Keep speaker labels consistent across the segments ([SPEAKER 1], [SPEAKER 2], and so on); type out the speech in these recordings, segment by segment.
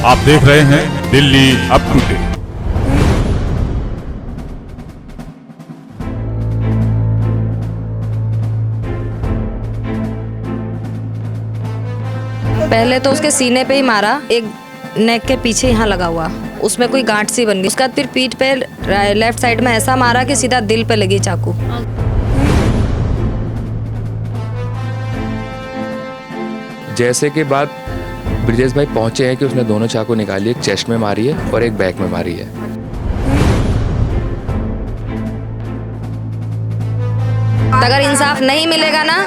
[SPEAKER 1] आप देख रहे हैं दिल्ली अप टू डेट।
[SPEAKER 2] पहले तो उसके सीने पे ही मारा, एक नेक के पीछे यहाँ लगा हुआ, उसमें कोई गांठ सी बन गई। उसके बाद फिर पीठ पे लेफ्ट साइड में ऐसा मारा कि सीधा दिल पे लगी चाकू।
[SPEAKER 3] जैसे के बाद ब्रिजेश भाई पहुंचे हैं कि उसने दोनों चाकू निकाली, एक चेस्ट में मारी है और एक बैक में मारी है।
[SPEAKER 2] अगर इंसाफ नहीं मिलेगा ना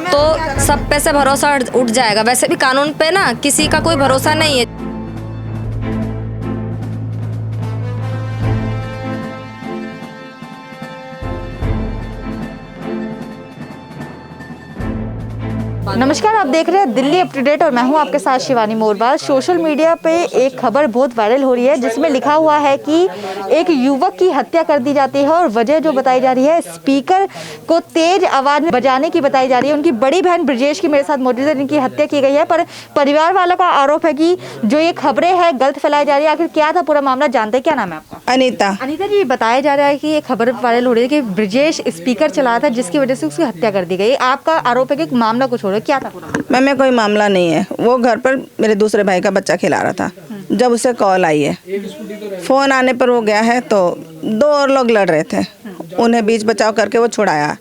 [SPEAKER 2] तो सब पे से भरोसा उठ जाएगा। वैसे भी कानून पे ना किसी का कोई भरोसा नहीं है।
[SPEAKER 4] नमस्कार, आप देख रहे हैं दिल्ली अप टू डेट और मैं हूं आपके साथ शिवानी मोरवाल। सोशल मीडिया पे एक खबर बहुत वायरल हो रही है जिसमें लिखा हुआ है कि एक युवक की हत्या कर दी जाती है और वजह जो बताई जा रही है स्पीकर को तेज आवाज में बजाने की बताई जा रही है। उनकी बड़ी बहन ब्रिजेश की मेरे साथ मौजूद है, इनकी हत्या की गई है। पर परिवार वालों का आरोप है कि जो ये खबरें है गलत फैलाई जा रही है। आखिर क्या था पूरा मामला, जानते क्या नाम है आपका? अनीता जी, बताया जा रहा है कि ये खबर वायरल हो रही है कि ब्रिजेश स्पीकर चला था जिसकी वजह से उसकी हत्या कर दी गई। आपका आरोप है कि मामला कुछ हो रहा है, क्या था पूरा?
[SPEAKER 5] मैं कोई मामला नहीं है। वो घर पर मेरे दूसरे भाई का बच्चा खिला रहा था जब उसे कॉल आई है। फोन आने पर वो गया है तो दो और लोग लड़ रहे थे, उन्हें बीच बचाव करके वो छुड़ाया।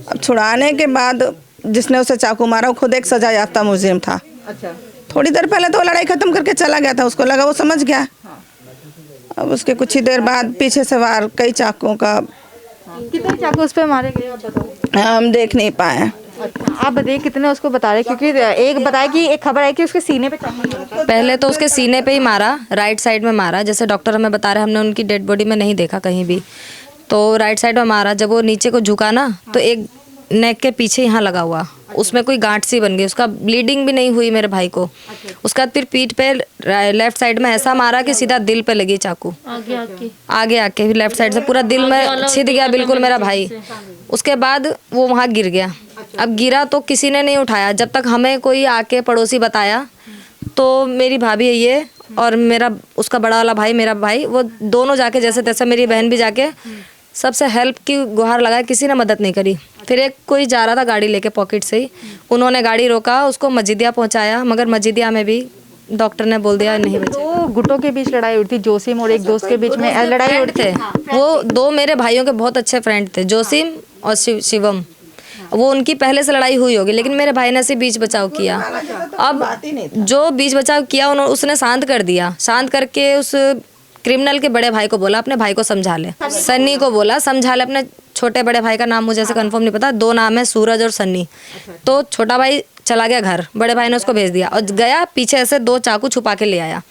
[SPEAKER 5] अब छुड़ाने के बाद जिसने उसे चाकू मारा वो खुद एक सजा याफ्ता मुजरिम था। थोड़ी देर पहले तो वो लड़ाई खत्म करके चला गया था, उसको लगा वो समझ गया। अब उसके कुछ ही देर बाद पीछे से वार कई चाकुओं का।
[SPEAKER 4] कितने चाकू उस पे मारे गए आप बताओ?
[SPEAKER 5] हम देख नहीं पाए।
[SPEAKER 4] आप बताइए कितने उसको बता रहे, क्योंकि एक बताया कि एक खबर है कि उसके सीने पे चाकू मारा।
[SPEAKER 2] पहले तो उसके सीने पे ही मारा, राइट साइड में मारा। जैसे डॉक्टर हमें बता रहे हैं, हमने उनकी डेड बॉडी में नहीं देखा कहीं भी, तो राइट साइड में मारा। जब वो नीचे को झुका ना तो एक नेक के पीछे यहाँ लगा हुआ, उसमें कोई गांठ सी बन गई। उसका ब्लीडिंग भी नहीं हुई मेरे भाई को। उसके बाद फिर पीठ पे लेफ्ट साइड में ऐसा मारा कि सीधा दिल पे लगी चाकू, आगे आके फिर लेफ्ट साइड से पूरा दिल में छिद गया बिल्कुल मेरा भाई। उसके बाद वो वहाँ गिर गया। अब गिरा तो किसी ने नहीं उठाया, जब तक हमें कोई आके पड़ोसी बताया तो मेरी भाभी है ये और मेरा उसका बड़ा वाला भाई, मेरा भाई, वो दोनों जाके जैसे तैसे, मेरी बहन भी जाके सबसे हेल्प की गुहार लगाया, किसी ने मदद नहीं करी। फिर एक कोई जा रहा था गाड़ी लेके पॉकेट से ही, उन्होंने गाड़ी रोका, उसको मस्जिदिया पहुंचाया, मगर मस्जिदिया में भी डॉक्टर ने बोल दिया नहीं बचे।
[SPEAKER 4] दो गुटों के बीच लड़ाई हुई थी, जोसिम और एक दोस्त के बीच में लड़ाई हुई थी।
[SPEAKER 2] वो दो मेरे भाइयों के बहुत अच्छे फ्रेंड थे, जोसिम और शिवम। वो उनकी पहले से लड़ाई हुई होगी, लेकिन मेरे भाई ने से बीच बचाव किया। अब जो बीच बचाव किया उसने शांत कर दिया। शांत करके उस क्रिमिनल के बड़े भाई को बोला अपने भाई को समझा ले, सन्नी को बोला समझा ले। अपने छोटे बड़े भाई का नाम मुझे ऐसे कंफर्म नहीं पता, दो नाम है सूरज और सन्नी। तो छोटा भाई चला गया घर, बड़े भाई ने उसको भेज दिया और गया पीछे से दो चाकू छुपा के ले आया।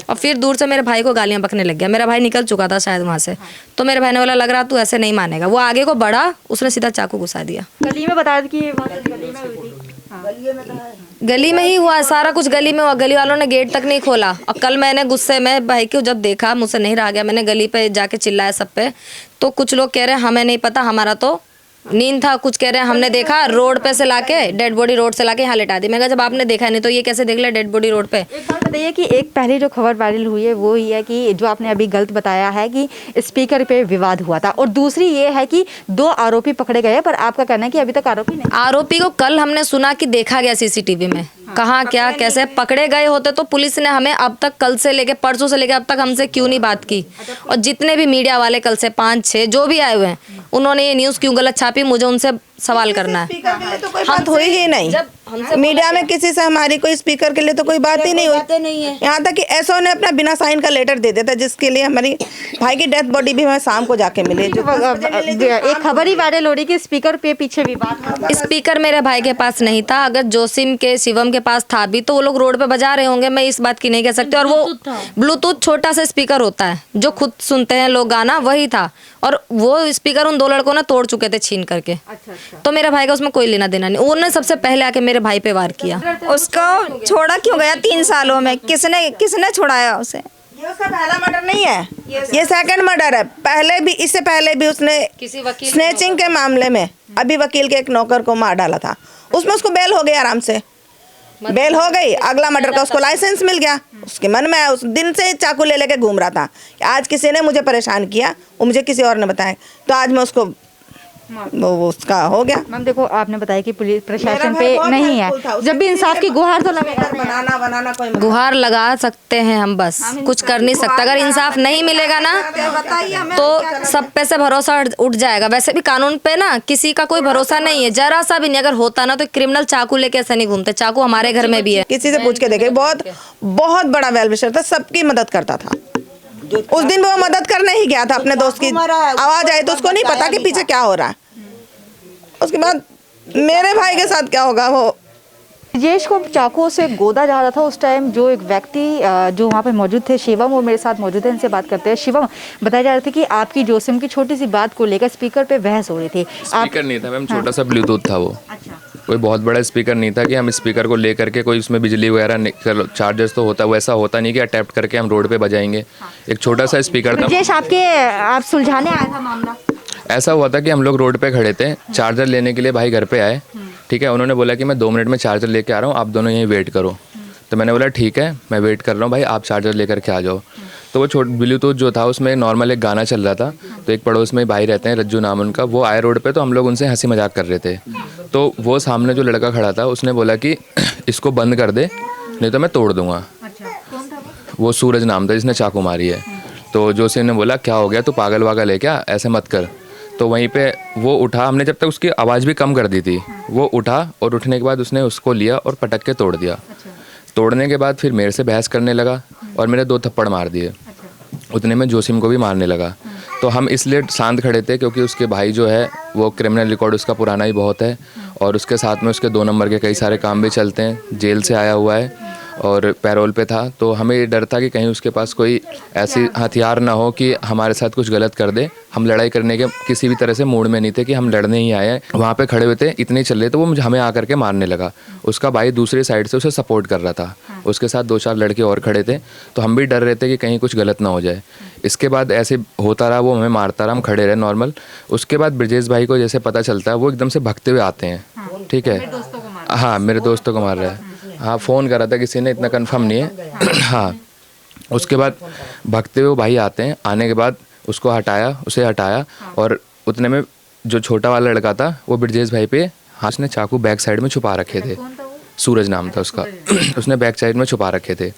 [SPEAKER 2] और फिर दूर से मेरे भाई को गालियां बकने लग गया। मेरा भाई निकल चुका था शायद वहाँ से, तो मेरे भाई ने बोला लग रहा तू ऐसे नहीं मानेगा। वो आगे को बढ़ा, उसने सीधा चाकू घुसा दिया।
[SPEAKER 4] गली में बताया कि ये बात गली में हुई थी।
[SPEAKER 2] गली में ही हुआ, सारा कुछ गली में हुआ। गली वालों ने गेट तक नहीं खोला। और कल मैंने गुस्से में भाई को जब देखा, मुझसे नहीं रहा गया, मैंने गली पे जाके चिल्लाया सब पे। तो कुछ लोग कह रहे हैं हमें नहीं पता, हमारा तो नींद था। कुछ कह रहे हैं हमने देखा रोड पे से लाके, डेड बॉडी रोड से लाके यहाँ लेटा दी। मैं कहा जब आपने देखा नहीं तो ये कैसे देख ले डेड बॉडी रोड पे।
[SPEAKER 4] एक बात बताइए कि एक पहले जो खबर वायरल हुई है वो ही है कि जो आपने अभी गलत बताया है कि स्पीकर पे विवाद हुआ था, और दूसरी ये है कि दो आरोपी पकड़े गए, पर आपका कहना है कि अभी तक आरोपी नहीं।
[SPEAKER 2] आरोपी को कल हमने सुना कि देखा गया सीसीटीवी में, कहाँ क्या कैसे पकड़े गए होते तो पुलिस ने हमें अब तक, कल से लेके परसों से लेके अब तक हमसे क्यों नहीं बात की। और जितने भी मीडिया वाले कल से 5-6 जो भी आए हुए हैं, उन्होंने ये न्यूज़ क्यों गलत छापी, मुझे उनसे सवाल करना है।
[SPEAKER 5] तो कोई बात हुई ही नहीं मीडिया में, किसी से हमारी कोई स्पीकर के लिए तो कोई बात ही नहीं हुई। यहाँ तक कि एसओ ने अपना बिना साइन का लेटर दे दिया था, जिसके लिए हमारी भाई की डेथ बॉडी भी हमें शाम को जाके मिली।
[SPEAKER 4] एक खबर ही वायरल हो रही कि स्पीकर पे पीछे विवाद।
[SPEAKER 2] स्पीकर मेरे भाई के पास नहीं था, अगर जोसिम के शिवम के पास था भी तो वो लोग रोड पे बजा रहे होंगे, मैं इस बात की नहीं कह सकती। और वो ब्लूटूथ छोटा सा स्पीकर होता है जो खुद सुनते हैं लोग गाना, वही था। और वो स्पीकर उन दो लड़कों ने तोड़ चुके थे छीन करके। तो मेरे भाई का उसमें कोई लेना देना नहीं। उन्होंने सबसे पहले आके मेरे भाई पे वार किया।
[SPEAKER 6] उसको छोड़ा क्यों गया 3 सालों में? किसने छोड़ाया उसे?
[SPEAKER 5] ये उसका पहला मर्डर नहीं है, ये सेकंड मर्डर है। पहले भी, इससे पहले भी उसने
[SPEAKER 2] किसी वकील
[SPEAKER 5] स्नेचिंग के मामले में अभी वकील के एक नौकर को मार डाला था, उसमें उसको बेल हो गई, आराम से बेल हो गई। अगला मर्डर का उसको लाइसेंस मिल गया, उसके मन में उस दिन से चाकू ले लेके घूम रहा था कि आज किसी ने मुझे परेशान किया, वो मुझे किसी और ने बताया, तो आज मैं उसको वो उसका हो गया।
[SPEAKER 4] मैम देखो, आपने बताया कि पुलिस प्रशासन
[SPEAKER 5] मेरा
[SPEAKER 4] पे
[SPEAKER 5] भाई बहुत
[SPEAKER 4] नहीं
[SPEAKER 5] helpful था,
[SPEAKER 4] है,
[SPEAKER 5] उसने
[SPEAKER 4] जब भी इंसाफ की गुहार तो लगातार
[SPEAKER 5] बनाना कोई मतलब
[SPEAKER 2] गुहार लगा सकते हैं हम, बस कुछ कर नहीं सकते। अगर इंसाफ नहीं मिलेगा ना तो सब पे से भरोसा उठ जाएगा। वैसे भी कानून पे ना किसी का कोई भरोसा नहीं है, जरा सा भी नहीं। अगर होता ना तो क्रिमिनल चाकू लेके ऐसे नहीं घूमते। चाकू हमारे घर में भी है।
[SPEAKER 5] किसी से पूछ के देखे, बहुत बहुत बड़ा वेल विशर था, सबकी मदद करता था। उस दिन वो मदद करने ही गया था, अपने दोस्त की आवाज आई तो उसको नहीं पता कि पीछे क्या हो रहा है। उसके बाद मेरे भाई के साथ क्या होगा, वो
[SPEAKER 4] ब्रजेश को चाकू से गोदा जा रहा था। उस टाइम जो एक व्यक्ति जो वहाँ पे मौजूद थे, शिवम, वो मेरे साथ मौजूद है, इनसे बात करते हैं। शिवम, बताया जा रहा था कि आपकी जोसिम की छोटी सी बात को लेकर स्पीकर पे बहस हो रही थी।
[SPEAKER 3] स्पीकर नहीं था मैम, छोटा सा ब्लूटूथ था वो। कोई बहुत बड़ा स्पीकर नहीं था कि हम स्पीकर को ले करके कोई उसमें बिजली वगैरह चार्जर्स तो होता, वैसा होता नहीं कि अटैप्ट करके हम रोड पे बजाएंगे। एक छोटा सा स्पीकर था।
[SPEAKER 4] ब्रजेश आप सुलझाने आया था मामला?
[SPEAKER 3] ऐसा हुआ था कि हम लोग रोड पे खड़े थे, चार्जर लेने के लिए भाई घर पे आए, ठीक है। उन्होंने बोला कि मैं 2 मिनट में चार्जर लेके आ रहा हूँ, आप दोनों यहीं वेट करो। तो मैंने बोला ठीक है, मैं वेट कर रहा हूँ भाई, आप चार्जर लेकर के आ जाओ। तो वो ब्लूटूथ जो था उसमें नॉर्मल एक गाना चल रहा था। तो एक पड़ोस में भाई रहते हैं, रज्जू नाम उनका, वो आए रोड पे, तो हम लोग उनसे हंसी मजाक कर रहे थे। तो वो सामने जो लड़का खड़ा था उसने बोला कि इसको बंद कर दे नहीं तो मैं तोड़ दूंगा। वो सूरज नाम था जिसने चाकू मारी है। तो जोशी ने बोला क्या हो गया, तू पागल वागल है क्या, ऐसे मत कर। तो वहीं पे वो उठा, हमने जब तक उसकी आवाज़ भी कम कर दी थी, वो उठा और उठने के बाद उसने उसको लिया और पटक के तोड़ दिया। तोड़ने के बाद फिर मेरे से बहस करने लगा और मेरे 2 थप्पड़ मार दिए। उतने में जोसिम को भी मारने लगा। तो हम इसलिए शांत खड़े थे क्योंकि उसके भाई जो है वो क्रिमिनल रिकॉर्ड उसका पुराना ही बहुत है, और उसके साथ में उसके 2 नंबर के कई सारे काम भी चलते हैं, जेल से आया हुआ है और पैरोल पे था। तो हमें ये डर था कि कहीं उसके पास कोई ऐसी हथियार ना हो कि हमारे साथ कुछ गलत कर दे। हम लड़ाई करने के किसी भी तरह से मूड में नहीं थे कि हम लड़ने ही आए हैं। वहाँ पे खड़े हुए थे, इतने चल रहे तो वो हमें आकर के मारने लगा। उसका भाई दूसरी साइड से उसे सपोर्ट कर रहा था, उसके साथ 2-4 लड़के और खड़े थे। तो हम भी डर रहे थे कि कहीं कुछ गलत ना हो जाए। इसके बाद ऐसे होता रहा, वो हमें मारता रहा, हम खड़े रहे नॉर्मल। उसके बाद ब्रजेश भाई को जैसे पता चलता है, वो एकदम से भगते हुए आते हैं, ठीक है। हाँ, मेरे दोस्तों को मार रहा है। हाँ, फ़ोन करा था किसी ने, इतना कंफर्म नहीं है। हाँ, उसके बाद भगते हुए भाई आते हैं। आने के बाद उसे हटाया और उतने में जो छोटा वाला लड़का था वो ब्रजेश भाई पे हाथ ने चाकू बैक साइड में छुपा रखे थे। सूरज नाम था उसका। उसने बैक साइड में छुपा रखे थे।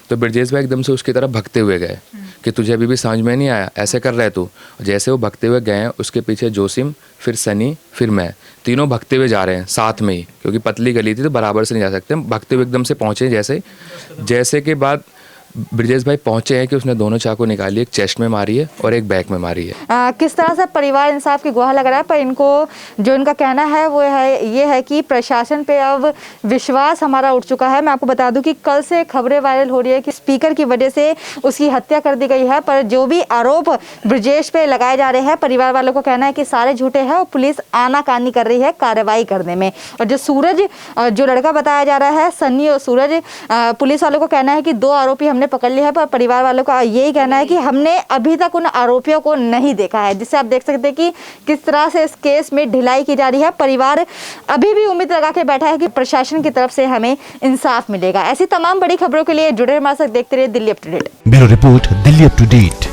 [SPEAKER 3] तो ब्रजेश भाई एकदम से उसकी तरफ भगते हुए गए कि तुझे अभी भी समझ में नहीं आया, ऐसे कर रहा है तू। जैसे वो भगते हुए गए, उसके पीछे जोसिम, फिर सनी, फिर मैं, तीनों भगते हुए जा रहे हैं साथ में ही, क्योंकि पतली गली थी तो बराबर से नहीं जा सकते। भगते हुए एकदम से पहुँचे। जैसे के बाद ब्रजेश भाई पहुंचे हैं कि उसने दोनों चाकू निकाली, एक चेस्ट में मारी है और एक बैक में मारी है।
[SPEAKER 4] किस तरह से परिवार इंसाफ की गुहार लग रहा है, पर इनको जो इनका कहना है वो ये है कि प्रशासन पे अब विश्वास हमारा उठ चुका है। मैं आपको बता दूं कि कल से खबरें वायरल हो रही है कि स्पीकर की वजह से उसकी हत्या कर दी गई है, पर जो भी आरोप ब्रजेश पे लगाए जा रहे हैं, परिवार वालों को कहना है कि सारे झूठे हैं और पुलिस आनाकानी कर रही है कार्रवाई करने में। और जो सूरज, जो लड़का बताया जा रहा है, सन्नी और सूरज, पुलिस वालों को कहना है कि 2 आरोपी हमने पकड़ लिया है, पर परिवार वालों का यही कहना है कि हमने अभी तक उन आरोपियों को नहीं देखा है। जिससे आप देख सकते हैं कि किस तरह से इस केस में ढिलाई की जा रही है। परिवार अभी भी उम्मीद लगा के बैठा है कि प्रशासन की तरफ से हमें इंसाफ मिलेगा। ऐसी तमाम बड़ी खबरों के लिए जुड़े हमारे साथ, देखते रहिए Delhi up to date.
[SPEAKER 7] Bureau report, Delhi up to date.